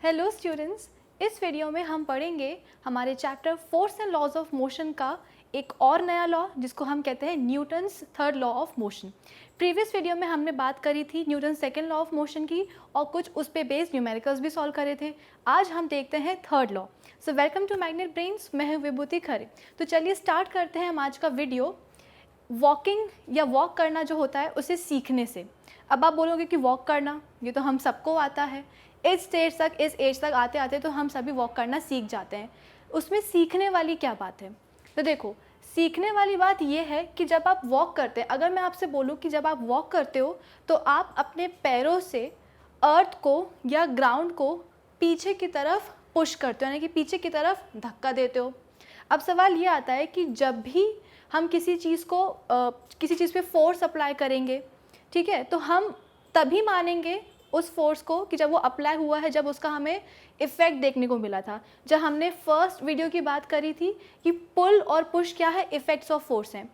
Hello students, इस video में हम पढ़ेंगे हमारे chapter force and laws of motion का एक और नया लॉ जिसको हम कहते हैं Newton's third law of motion. Previous video में हमने बात करी थी Newton second law of motion की और कुछ उस पे बेस्ड न्यूमेरिकल्स भी सॉल्व करे थे। आज हम देखते हैं third law. So welcome to Magnet Brains, मैं हूँ विभूति खरे। तो चलिए स्टार्ट करते हैं हम आज का वीडियो। वॉकिंग या वॉक करना जो होता है उसे सीखने से। अब आप बोलोगे कि वॉक करना ये तो हम सबको आता है, इस एज तक आते आते तो हम सभी वॉक करना सीख जाते हैं। उसमें सीखने वाली क्या बात है? तो देखो, सीखने वाली बात ये है कि जब आप वॉक करते हैं, अगर मैं आपसे बोलूँ कि जब आप वॉक करते हो तो आप अपने पैरों से अर्थ को या ग्राउंड को पीछे की तरफ पुश करते हो, यानी कि पीछे की तरफ धक्का देते हो। अब सवाल ये आता है कि जब भी हम किसी चीज़ पे फोर्स अप्लाई करेंगे, ठीक है, तो हम तभी मानेंगे उस फोर्स को कि जब वो अप्लाई हुआ है, जब उसका हमें इफ़ेक्ट देखने को मिला था। जब हमने फर्स्ट वीडियो की बात करी थी कि पुल और पुश क्या है, इफ़ेक्ट्स ऑफ फोर्स हैं।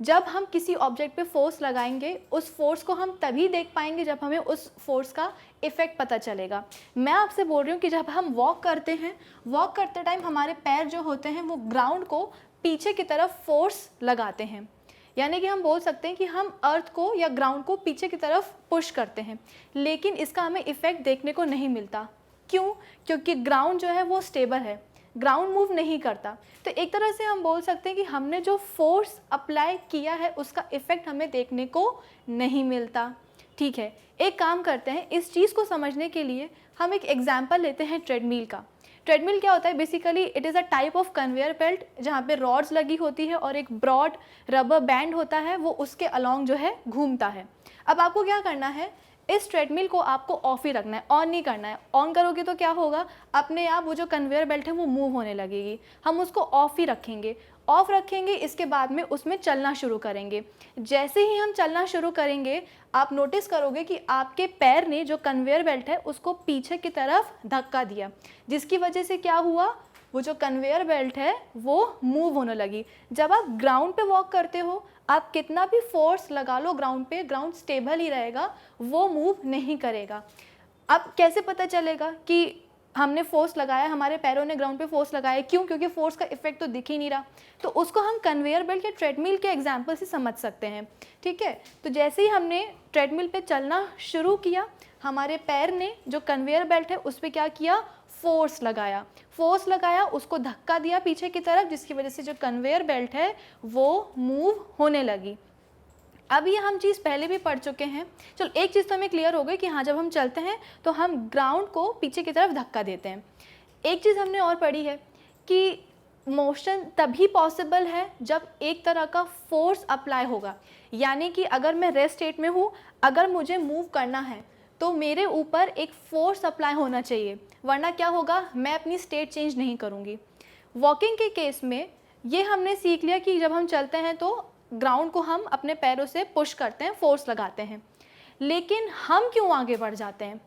जब हम किसी ऑब्जेक्ट पे फोर्स लगाएंगे, उस फोर्स को हम तभी देख पाएंगे जब हमें उस फोर्स का इफ़ेक्ट पता चलेगा। मैं आपसे बोल रही हूँ कि जब हम वॉक करते हैं, वॉक करते टाइम हमारे पैर जो होते हैं वो ग्राउंड को पीछे की तरफ फोर्स लगाते हैं, यानी कि हम बोल सकते हैं कि हम अर्थ को या ग्राउंड को पीछे की तरफ पुश करते हैं, लेकिन इसका हमें इफ़ेक्ट देखने को नहीं मिलता। क्यों? क्योंकि ग्राउंड जो है वो स्टेबल है, ग्राउंड मूव नहीं करता। तो एक तरह से हम बोल सकते हैं कि हमने जो फोर्स अप्लाई किया है उसका इफ़ेक्ट हमें देखने को नहीं मिलता। ठीक है, एक काम करते हैं, इस चीज़ को समझने के लिए हम एक एग्जाम्पल लेते हैं ट्रेडमिल का। ट्रेडमिल क्या होता है? Basically it is a type of conveyor belt जहाँ पे रॉड्स लगी होती है और एक ब्रॉड रबर बैंड होता है, वो उसके अलॉन्ग जो है घूमता है। अब आपको क्या करना है, इस ट्रेडमिल को आपको ऑफ ही रखना है, ऑन नहीं करना है। ऑन करोगे तो क्या होगा, अपने आप वो जो कन्वेयर बेल्ट है वो मूव होने लगेगी। हम उसको ऑफ ही रखेंगे, ऑफ रखेंगे, इसके बाद में उसमें चलना शुरू करेंगे। जैसे ही हम चलना शुरू करेंगे, आप नोटिस करोगे कि आपके पैर ने जो कन्वेयर बेल्ट है उसको पीछे की तरफ धक्का दिया, जिसकी वजह से क्या हुआ, वो जो कन्वेयर बेल्ट है वो मूव होने लगी। जब आप ग्राउंड पे वॉक करते हो, आप कितना भी फोर्स लगा लो ग्राउंड पे, ग्राउंड स्टेबल ही रहेगा, वो मूव नहीं करेगा। अब कैसे पता चलेगा कि हमने फोर्स लगाया, हमारे पैरों ने ग्राउंड पे फोर्स लगाया? क्यों? क्योंकि फोर्स का इफेक्ट तो दिख ही नहीं रहा। तो उसको हम कन्वेयर बेल्ट या ट्रेडमिल के एग्जाम्पल से समझ सकते हैं। ठीक है, तो जैसे ही हमने ट्रेडमिल पे चलना शुरू किया, हमारे पैर ने जो कन्वेयर बेल्ट है उस पर क्या किया, फोर्स लगाया, उसको धक्का दिया पीछे की तरफ, जिसकी वजह से जो कन्वेयर बेल्ट है वो मूव होने लगी। अब ये हम चीज़ पहले भी पढ़ चुके हैं। चलो एक चीज़ तो हमें क्लियर हो गई कि हाँ, जब हम चलते हैं तो हम ग्राउंड को पीछे की तरफ धक्का देते हैं। एक चीज़ हमने और पढ़ी है कि मोशन तभी पॉसिबल है जब एक तरह का फोर्स अप्लाई होगा, यानी कि अगर मैं रेस्ट स्टेट में हूँ, अगर मुझे मूव करना है तो मेरे ऊपर एक फोर्स अप्लाई होना चाहिए, वरना क्या होगा, मैं अपनी स्टेट चेंज नहीं करूँगी। वॉकिंग के केस में ये हमने सीख लिया कि जब हम चलते हैं तो ग्राउंड को हम अपने पैरों से पुश करते हैं, फोर्स लगाते हैं। लेकिन हम क्यों आगे बढ़ जाते हैं?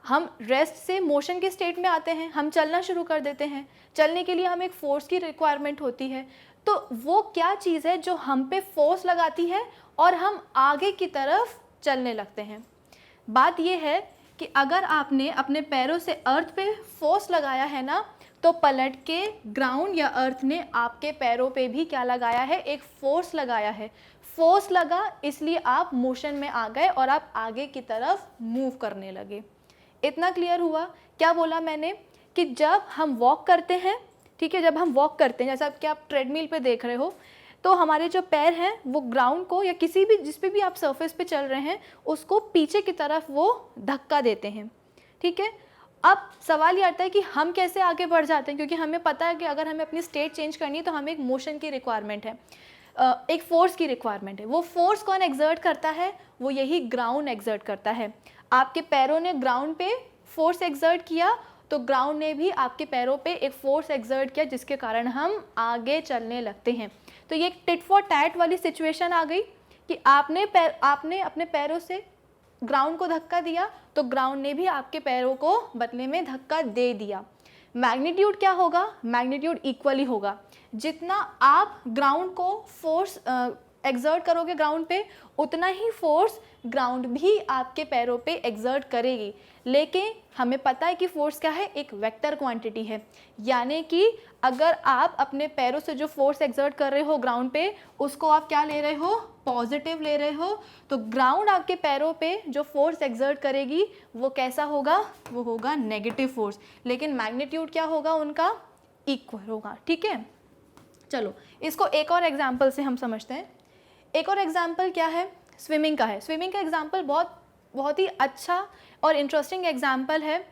हम रेस्ट से मोशन के स्टेट में आते हैं, हम चलना शुरू कर देते हैं। चलने के लिए हमें एक फोर्स की रिक्वायरमेंट होती है। तो वो क्या चीज़ है जो हम पे फोर्स लगाती है और हम आगे की तरफ चलने लगते हैं? बात ये है कि अगर आपने अपने पैरों से अर्थ पे फोर्स लगाया है ना, तो पलट के ग्राउंड या अर्थ ने आपके पैरों पे भी क्या लगाया है, एक फोर्स लगाया है। फोर्स लगा, इसलिए आप मोशन में आ गए और आप आगे की तरफ मूव करने लगे। इतना क्लियर हुआ? क्या बोला मैंने कि जब हम वॉक करते हैं, ठीक है, जब हम वॉक करते हैं, जैसा कि आप ट्रेडमिल पे देख रहे हो, तो हमारे जो पैर हैं वो ग्राउंड को या किसी भी जिस पे भी आप सरफेस पे चल रहे हैं उसको पीछे की तरफ वो धक्का देते हैं। ठीक है, अब सवाल ये आता है कि हम कैसे आगे बढ़ जाते हैं, क्योंकि हमें पता है कि अगर हमें अपनी स्टेट चेंज करनी है तो हमें एक मोशन की रिक्वायरमेंट है, एक फोर्स की रिक्वायरमेंट है। वो फोर्स कौन एक्सर्ट करता है? वो यही ग्राउंड एक्सर्ट करता है। आपके पैरों ने ग्राउंड पे फोर्स एक्सर्ट किया तो ग्राउंड ने भी आपके पैरों पे एक फोर्स एक्सर्ट किया, जिसके कारण हम आगे चलने लगते हैं। तो ये एक टिट फॉर टैट वाली सिचुएशन आ गई कि आपने अपने पैरों से ग्राउंड को धक्का दिया तो ग्राउंड ने भी आपके पैरों को बदले में धक्का दे दिया। मैग्नीट्यूड क्या होगा? मैग्नीट्यूड इक्वली होगा। जितना आप ग्राउंड को फोर्स एक्सर्ट करोगे ग्राउंड पे, उतना ही फोर्स ग्राउंड भी आपके पैरों पे एक्सर्ट करेगी। लेकिन हमें पता है कि फोर्स क्या है, एक वेक्टर क्वांटिटी है, यानी कि अगर आप अपने पैरों से जो फोर्स एक्सर्ट कर रहे हो ग्राउंड पे, उसको आप क्या ले रहे हो, पॉजिटिव ले रहे हो, तो ग्राउंड आपके पैरों पे जो फोर्स एक्सर्ट करेगी वो कैसा होगा, वो होगा नेगेटिव फोर्स। लेकिन मैग्नीट्यूड क्या होगा उनका, इक्वल होगा। ठीक है, चलो इसको एक और एग्जाम्पल से हम समझते हैं। एक और एग्जाम्पल क्या है, स्विमिंग का है। स्विमिंग का एग्जाम्पल बहुत ही अच्छा और इंटरेस्टिंग एग्जाम्पल है,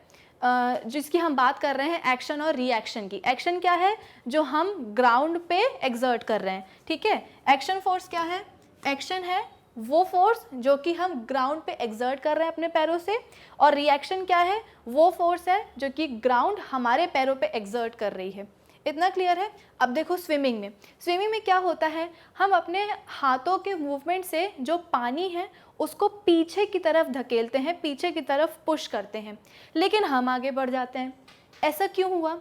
जिसकी हम बात कर रहे हैं एक्शन और रिएक्शन की। एक्शन क्या है, जो हम ग्राउंड पे एक्सर्ट कर रहे हैं। ठीक है, एक्शन फोर्स क्या है, एक्शन है वो फोर्स जो कि हम ग्राउंड पे एक्सर्ट कर रहे हैं अपने पैरों से, और रिएक्शन क्या है, वो फोर्स है जो कि ग्राउंड हमारे पैरों पे एक्सर्ट कर रही है। इतना क्लियर है। अब देखो स्विमिंग में क्या होता है, हम अपने हाथों के मूवमेंट से जो पानी है उसको पीछे की तरफ धकेलते हैं, पीछे की तरफ पुश करते हैं, लेकिन हम आगे बढ़ जाते हैं। ऐसा क्यों हुआ,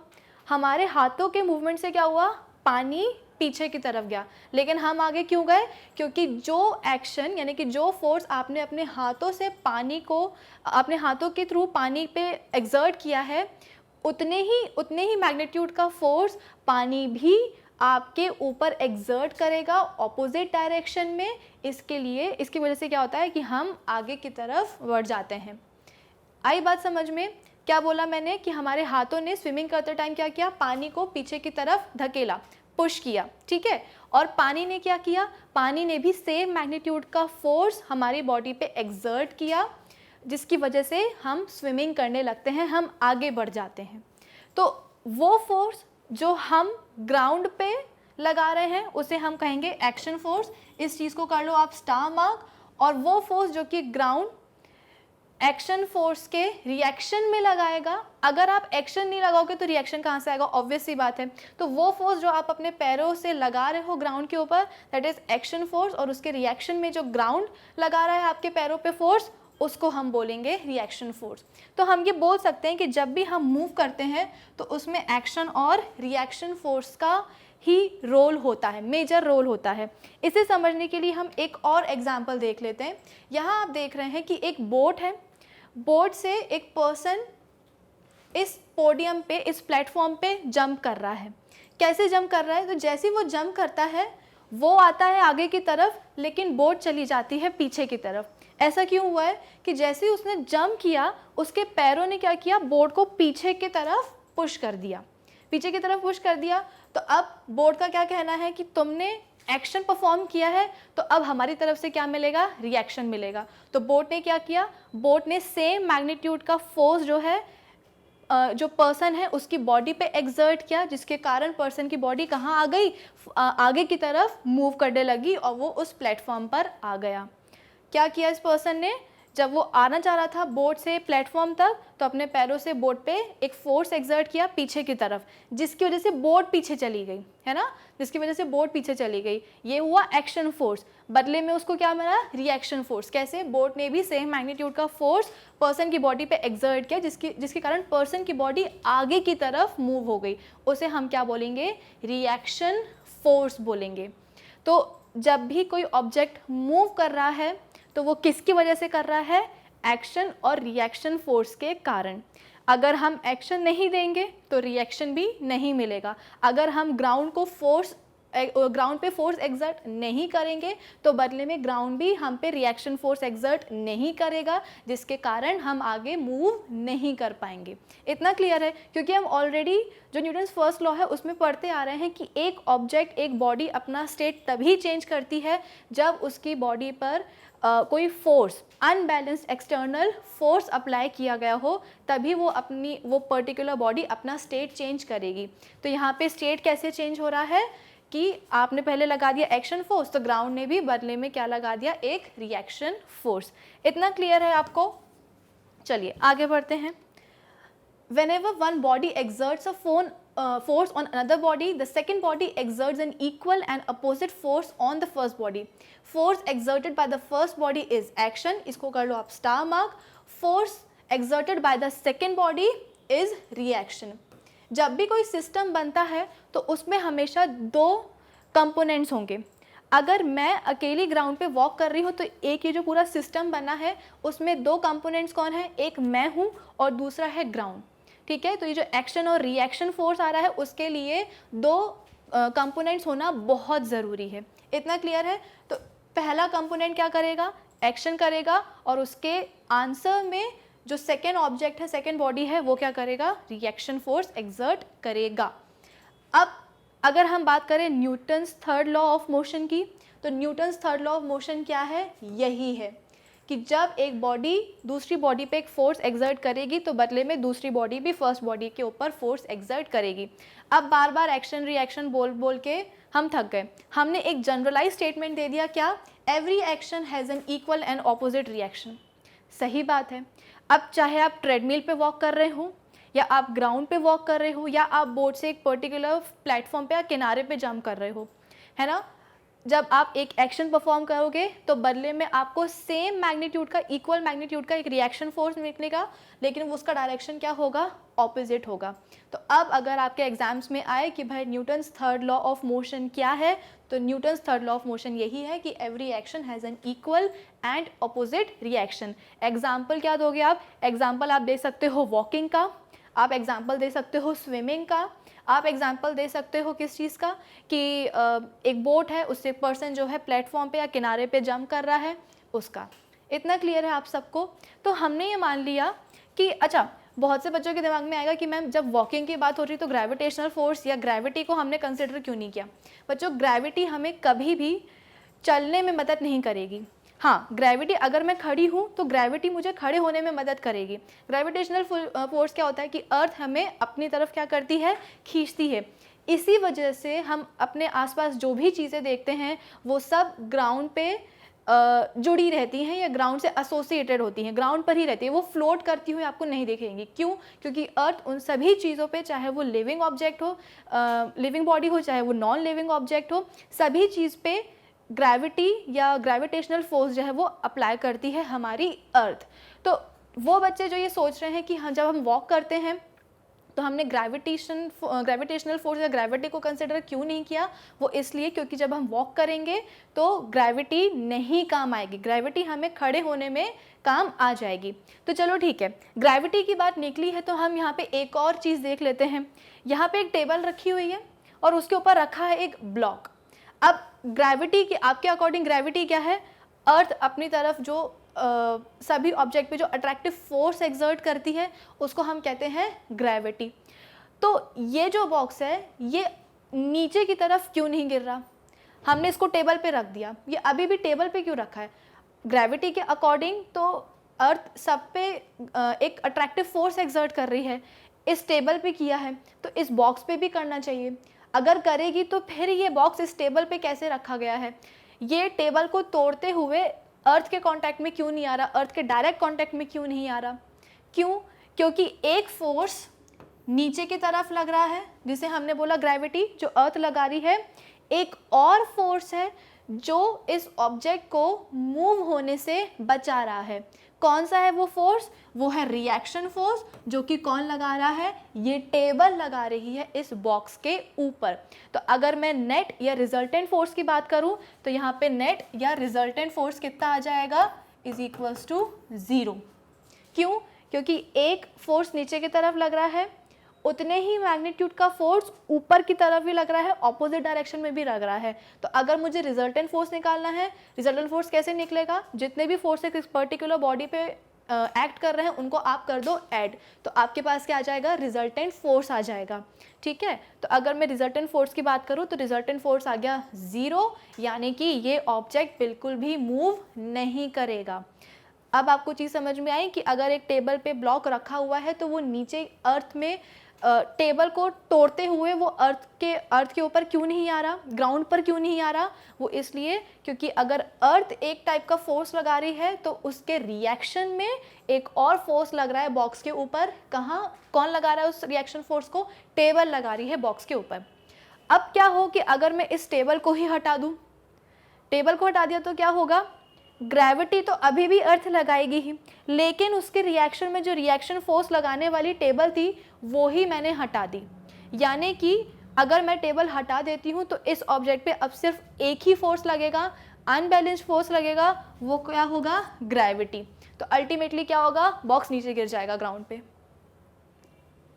हमारे हाथों के मूवमेंट से क्या हुआ, पानी पीछे की तरफ गया, लेकिन हम आगे क्यों गए, क्योंकि जो एक्शन यानी कि जो फोर्स आपने अपने हाथों से पानी को, अपने हाथों के थ्रू पानी पे एक्सर्ट किया है, उतने ही मैग्नीट्यूड का फोर्स पानी भी आपके ऊपर एक्सर्ट करेगा ऑपोजिट डायरेक्शन में। इसकी वजह से क्या होता है कि हम आगे की तरफ बढ़ जाते हैं। आई बात समझ में, क्या बोला मैंने कि हमारे हाथों ने स्विमिंग करते टाइम क्या किया, पानी को पीछे की तरफ धकेला, पुश किया। ठीक है, और पानी ने क्या किया, पानी ने भी सेम मैग्नीट्यूड का फोर्स हमारी बॉडी पे एक्सर्ट किया, जिसकी वजह से हम स्विमिंग करने लगते हैं, हम आगे बढ़ जाते हैं। तो वो फोर्स जो हम ग्राउंड पे लगा रहे हैं उसे हम कहेंगे एक्शन फोर्स। इस चीज़ को कर लो आप स्टार मार्क। और वो फोर्स जो कि ग्राउंड एक्शन फोर्स के रिएक्शन में लगाएगा, अगर आप एक्शन नहीं लगाओगे तो रिएक्शन कहाँ से आएगा, ऑब्वियस सी बात है। तो वो फोर्स जो आप अपने पैरों से लगा रहे हो ग्राउंड के ऊपर, दैट इज एक्शन फोर्स, और उसके रिएक्शन में जो ग्राउंड लगा रहा है आपके पैरों पे फोर्स, उसको हम बोलेंगे रिएक्शन फोर्स। तो हम ये बोल सकते हैं कि जब भी हम मूव करते हैं तो उसमें एक्शन और रिएक्शन फोर्स का ही रोल होता है, मेजर रोल होता है। इसे समझने के लिए हम एक और एग्जांपल देख लेते हैं। यहाँ आप देख रहे हैं कि एक बोट है, बोट से एक पर्सन इस पोडियम पे, इस प्लेटफॉर्म पे जंप कर रहा है। कैसे जंप कर रहा है, तो जैसे वो जंप करता है वो आता है आगे की तरफ, लेकिन बोट चली जाती है पीछे की तरफ। ऐसा क्यों हुआ है कि जैसे उसने जंप किया उसके पैरों ने क्या किया, बोट को पीछे की तरफ पुश कर दिया, पीछे की तरफ पुश कर दिया। तो अब बोट का क्या कहना है कि तुमने एक्शन परफॉर्म किया है, तो अब हमारी तरफ से क्या मिलेगा, रिएक्शन मिलेगा। तो बोट ने क्या किया, बोट ने सेम मैग्नीट्यूड का फोर्स जो है जो पर्सन है उसकी बॉडी पे एक्सर्ट किया, जिसके कारण पर्सन की बॉडी कहाँ आ गई, आगे की तरफ मूव करने लगी और वो उस प्लेटफॉर्म पर आ गया। क्या किया इस पर्सन ने, जब वो आना चाह रहा था बोट से प्लेटफॉर्म तक, तो अपने पैरों से बोट पे एक फोर्स एक्सर्ट किया पीछे की तरफ, जिसकी वजह से बोट पीछे चली गई, है ना, जिसकी वजह से बोट पीछे चली गई। ये हुआ एक्शन फोर्स। बदले में उसको क्या मिला, रिएक्शन फोर्स। कैसे, बोट ने भी सेम मैग्नीट्यूड का फोर्स पर्सन की बॉडी पे एक्सर्ट किया, जिसके कारण पर्सन की बॉडी आगे की तरफ मूव हो गई। उसे हम क्या बोलेंगे, रिएक्शन फोर्स बोलेंगे। तो जब भी कोई ऑब्जेक्ट मूव कर रहा है तो वो किसकी वजह से कर रहा है, एक्शन और रिएक्शन फोर्स के कारण। अगर हम एक्शन नहीं देंगे तो रिएक्शन भी नहीं मिलेगा। अगर हम ग्राउंड पे फोर्स एक्सर्ट नहीं करेंगे तो बदले में ग्राउंड भी हम पे रिएक्शन फोर्स एक्सर्ट नहीं करेगा, जिसके कारण हम आगे मूव नहीं कर पाएंगे। इतना क्लियर है, क्योंकि हम ऑलरेडी जो न्यूटन्स फर्स्ट लॉ है उसमें पढ़ते आ रहे हैं कि एक ऑब्जेक्ट, एक बॉडी अपना स्टेट तभी चेंज करती है जब उसकी बॉडी पर कोई force, unbalanced external force apply किया गया हो, तभी वो पर्टिकुलर बॉडी अपना स्टेट चेंज करेगी। तो यहाँ पे स्टेट कैसे चेंज हो रहा है कि आपने पहले लगा दिया एक्शन फोर्स, तो ग्राउंड ने भी बदले में क्या लगा दिया, एक रिएक्शन फोर्स। इतना क्लियर है आपको। चलिए आगे बढ़ते हैं। Whenever one body exerts a force on another body, the second body exerts an equal and opposite force on the first body. Force exerted by the first body is action, इसको कर लो आप star mark. Force exerted by the second body is reaction. जब भी कोई system बनता है तो उसमें हमेशा दो कंपोनेंट्स होंगे। अगर मैं अकेली ग्राउंड पे वॉक कर रही हूँ तो एक ये जो पूरा सिस्टम बना है उसमें दो कंपोनेंट्स कौन है, एक मैं हूँ और दूसरा है ग्राउंड, ठीक है। तो ये जो एक्शन और रिएक्शन फोर्स आ रहा है उसके लिए दो कंपोनेंट्स होना बहुत ज़रूरी है। इतना क्लियर है। तो पहला कंपोनेंट क्या करेगा, एक्शन करेगा, और उसके आंसर में जो सेकेंड ऑब्जेक्ट है, सेकेंड बॉडी है, वो क्या करेगा, रिएक्शन फोर्स एक्सर्ट करेगा। अब अगर हम बात करें Newton's third law of motion की, तो Newton's third law of motion क्या है, यही है कि जब एक बॉडी दूसरी बॉडी पे एक फोर्स एक्सर्ट करेगी तो बदले में दूसरी बॉडी भी फर्स्ट बॉडी के ऊपर फोर्स एक्सर्ट करेगी। अब बार बार एक्शन रिएक्शन बोल बोल के हम थक गए, हमने एक जनरलाइज स्टेटमेंट दे दिया, क्या, every action has an equal and opposite reaction. सही बात है। अब चाहे आप ट्रेडमिल पे वॉक कर रहे हो, या आप ग्राउंड पे वॉक कर रहे हो, या आप बोर्ड से एक पर्टिकुलर प्लेटफॉर्म पे या किनारे पे जंप कर रहे हो, है ना, जब आप एक एक्शन परफॉर्म करोगे तो बदले में आपको सेम मैग्नीट्यूड का, इक्वल मैग्नीट्यूड का एक रिएक्शन फोर्स निकलेगा, लेकिन उसका डायरेक्शन क्या होगा, ऑपोजिट होगा। तो अब अगर आपके एग्जाम्स में आए कि भाई Newton's third law of motion क्या है, तो Newton's third law of motion यही है कि every action has an equal and opposite reaction. Example क्या दोगे आप, एग्जाम्पल आप दे सकते हो वॉकिंग का, आप एग्जाम्पल दे सकते हो स्विमिंग का, आप एग्जाम्पल दे सकते हो किस चीज़ का कि एक बोट है, उससे एक पर्सन जो है प्लेटफॉर्म पे या किनारे पे जंप कर रहा है, उसका। इतना क्लियर है आप सबको। तो हमने ये मान लिया कि अच्छा, बहुत से बच्चों के दिमाग में आएगा कि मैम जब वॉकिंग की बात हो रही तो ग्रेविटेशनल फोर्स या ग्रेविटी को हमने कंसिडर क्यों नहीं किया। बच्चों, ग्रेविटी हमें कभी भी चलने में मदद नहीं करेगी। हाँ, ग्रेविटी, अगर मैं खड़ी हूँ तो ग्रेविटी मुझे खड़े होने में मदद करेगी। ग्रेविटेशनल फोर्स क्या होता है कि अर्थ हमें अपनी तरफ क्या करती है, खींचती है। इसी वजह से हम अपने आसपास जो भी चीज़ें देखते हैं वो सब ग्राउंड पे जुड़ी रहती हैं या ग्राउंड से एसोसिएटेड होती हैं, ग्राउंड पर ही रहती है, वो फ्लोट करती हुई आपको नहीं दिखेंगी। क्यों? क्योंकि अर्थ उन सभी चीज़ों पे, चाहे वो लिविंग ऑब्जेक्ट हो, लिविंग बॉडी हो, चाहे वो नॉन लिविंग ऑब्जेक्ट हो, सभी चीज़ पे ग्रेविटी या ग्रेविटेशनल फोर्स जो है वो अप्लाई करती है हमारी अर्थ। तो वो बच्चे जो ये सोच रहे हैं कि हाँ, जब हम वॉक करते हैं तो हमने ग्रेविटेशनल फोर्स या ग्रेविटी को कंसिडर क्यों नहीं किया, वो इसलिए क्योंकि जब हम वॉक करेंगे तो ग्रेविटी नहीं काम आएगी, ग्रेविटी हमें खड़े होने में काम आ जाएगी। तो चलो ठीक है, ग्रेविटी की बात निकली है तो हम यहाँ पे एक और चीज़ देख लेते हैं। यहाँ पे एक टेबल रखी हुई है और उसके ऊपर रखा है एक ब्लॉक। अब ग्रेविटी की, आपके अकॉर्डिंग ग्रेविटी क्या है, अर्थ अपनी तरफ जो सभी ऑब्जेक्ट पे जो अट्रैक्टिव फोर्स एक्सर्ट करती है उसको हम कहते हैं ग्रेविटी। तो ये जो बॉक्स है ये नीचे की तरफ क्यों नहीं गिर रहा, हमने इसको टेबल पे रख दिया, ये अभी भी टेबल पे क्यों रखा है। ग्रेविटी के अकॉर्डिंग तो अर्थ सब पे एक अट्रैक्टिव फोर्स एक्सर्ट कर रही है, इस टेबल पे किया है तो इस बॉक्स पे भी करना चाहिए। अगर करेगी तो फिर ये बॉक्स इस टेबल पे कैसे रखा गया है, ये टेबल को तोड़ते हुए अर्थ के कांटेक्ट में क्यों नहीं आ रहा, अर्थ के डायरेक्ट कांटेक्ट में क्यों नहीं आ रहा। क्यों? क्योंकि एक फोर्स नीचे की तरफ लग रहा है जिसे हमने बोला ग्रेविटी, जो अर्थ लगा रही है, एक और फोर्स है जो इस ऑब्जेक्ट को मूव होने से बचा रहा है। कौन सा है वो फोर्स? वो है रिएक्शन फोर्स, जो कि कौन लगा रहा है, ये टेबल लगा रही है इस बॉक्स के ऊपर। तो अगर मैं नेट या रिजल्टेंट फोर्स की बात करूं तो यहाँ पे नेट या रिजल्टेंट फोर्स कितना आ जाएगा, इज इक्वल्स टू 0। क्यों? क्योंकि एक फोर्स नीचे की तरफ लग रहा है, उतने ही मैग्नीट्यूड का फोर्स ऊपर की तरफ भी लग रहा है, ऑपोजिट डायरेक्शन में भी लग रहा है। तो अगर मुझे रिजल्टेंट फोर्स निकालना है, रिजल्टेंट फोर्स कैसे निकलेगा, जितने भी फोर्स एक पर्टिकुलर बॉडी पे एक्ट कर रहे हैं उनको आप कर दो ऐड, तो आपके पास क्या आ जाएगा, रिजल्टेंट फोर्स आ जाएगा। ठीक है, तो अगर मैं रिजल्टेंट फोर्स की बात करूँ तो रिजल्टेंट फोर्स आ गया 0, यानी कि ये ऑब्जेक्ट बिल्कुल भी मूव नहीं करेगा। अब आपको चीज़ समझ में आई कि अगर एक टेबल पे ब्लॉक रखा हुआ है तो वो नीचे अर्थ में टेबल को तोड़ते हुए वो अर्थ के ऊपर क्यों नहीं आ रहा, ग्राउंड पर क्यों नहीं आ रहा, वो इसलिए क्योंकि अगर अर्थ एक टाइप का फोर्स लगा रही है तो उसके रिएक्शन में एक और फोर्स लग रहा है बॉक्स के ऊपर। कहाँ, कौन लगा रहा है उस रिएक्शन फोर्स को, टेबल लगा रही है बॉक्स के ऊपर। अब क्या हो कि अगर मैं इस टेबल को ही हटा दूँ, टेबल को हटा दिया तो क्या होगा, ग्रेविटी तो अभी भी अर्थ लगाएगी ही, लेकिन उसके रिएक्शन में जो रिएक्शन फोर्स लगाने वाली टेबल थी वो ही मैंने हटा दी, यानी कि अगर मैं टेबल हटा देती हूँ तो इस ऑब्जेक्ट पे अब सिर्फ एक ही फोर्स लगेगा, अनबैलेंस्ड फोर्स लगेगा, वो क्या होगा, ग्रेविटी। तो अल्टीमेटली क्या होगा, बॉक्स नीचे गिर जाएगा ग्राउंड पे।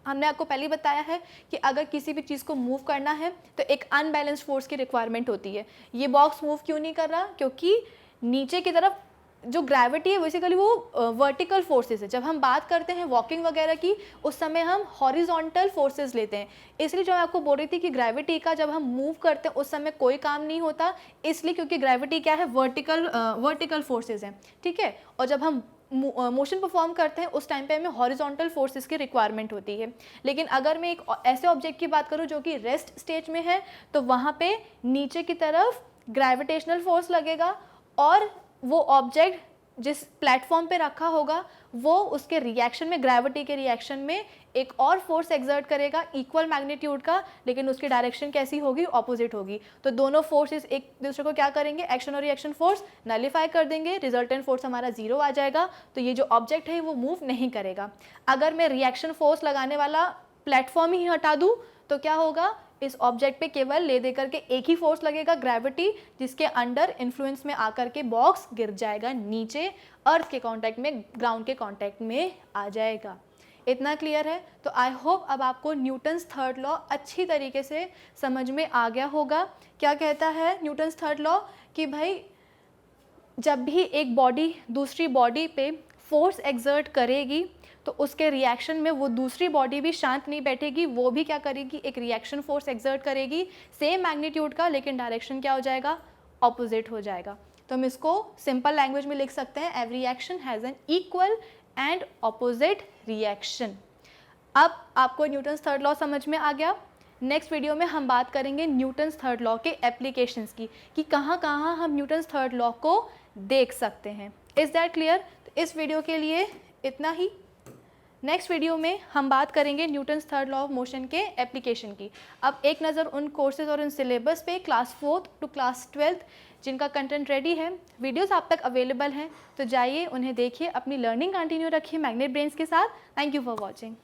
हमने आपको पहले ही बताया है कि अगर किसी भी चीज़ को मूव करना है तो एक अनबैलेंस्ड फोर्स की रिक्वायरमेंट होती है। ये बॉक्स मूव क्यों नहीं कर रहा, क्योंकि नीचे की तरफ जो ग्रेविटी है बेसिकली वो वर्टिकल फोर्सेस है। जब हम बात करते हैं वॉकिंग वगैरह की, उस समय हम हॉरिजॉन्टल फोर्सेस लेते हैं। इसलिए जो मैं आपको बोल रही थी कि ग्रेविटी का जब हम मूव करते हैं उस समय कोई काम नहीं होता, इसलिए क्योंकि ग्रेविटी क्या है, वर्टिकल फोर्सेस हैं, ठीक है। और जब हम मोशन परफॉर्म करते हैं उस टाइम पे हमें हॉरिजॉन्टल फोर्सेस की रिक्वायरमेंट होती है। लेकिन अगर मैं एक ऐसे ऑब्जेक्ट की बात करूं जो कि रेस्ट स्टेज में है, तो वहाँ पे नीचे की तरफ ग्रेविटेशनल फोर्स लगेगा और वो ऑब्जेक्ट जिस प्लेटफॉर्म पे रखा होगा वो उसके रिएक्शन में, ग्रेविटी के रिएक्शन में एक और फोर्स एक्सर्ट करेगा इक्वल मैग्नीट्यूड का, लेकिन उसकी डायरेक्शन कैसी होगी, ऑपोजिट होगी। तो दोनों फोर्सेस एक दूसरे को क्या करेंगे, एक्शन और रिएक्शन फोर्स नलिफाई कर देंगे, रिजल्टेंट फोर्स हमारा जीरो आ जाएगा। तो ये जो ऑब्जेक्ट है वो मूव नहीं करेगा। अगर मैं रिएक्शन फोर्स लगाने वाला प्लेटफॉर्म ही हटा दूँ तो क्या होगा, इस ऑब्जेक्ट पे केवल ले दे करके एक ही फोर्स लगेगा, ग्रेविटी, जिसके अंडर इन्फ्लुएंस में आकर के बॉक्स गिर जाएगा नीचे, अर्थ के कांटेक्ट में, ग्राउंड के कांटेक्ट में आ जाएगा। इतना क्लियर है? तो आई होप अब आपको न्यूटन्स थर्ड लॉ अच्छी तरीके से समझ में आ गया होगा। क्या कहता है न्यूटन्स थर्ड लॉ कि भाई जब भी एक बॉडी दूसरी बॉडी पे फोर्स एक्सर्ट करेगी तो उसके रिएक्शन में वो दूसरी बॉडी भी शांत नहीं बैठेगी, वो भी क्या करेगी, एक रिएक्शन फोर्स एक्सर्ट करेगी सेम मैग्नीट्यूड का, लेकिन डायरेक्शन क्या हो जाएगा, ऑपोजिट हो जाएगा। तो हम इसको सिंपल लैंग्वेज में लिख सकते हैं, every action has an equal and opposite reaction. अब आपको न्यूटन्स थर्ड लॉ समझ में आ गया। नेक्स्ट वीडियो में हम बात करेंगे न्यूटन्स थर्ड लॉ के एप्लीकेशंस की, कि कहाँ कहाँ हम न्यूटन्स थर्ड लॉ को देख सकते हैं। Is that clear? तो इस वीडियो के लिए इतना ही। नेक्स्ट वीडियो में हम बात करेंगे Newton's third law of motion के एप्लीकेशन की। अब एक नज़र उन कोर्सेज और उन सिलेबस पे class 4th to class 12th जिनका कंटेंट रेडी है, वीडियोस आप तक अवेलेबल हैं, तो जाइए उन्हें देखिए, अपनी लर्निंग कंटिन्यू रखिए मैग्नेट ब्रेन्स के साथ। Thank you for watching.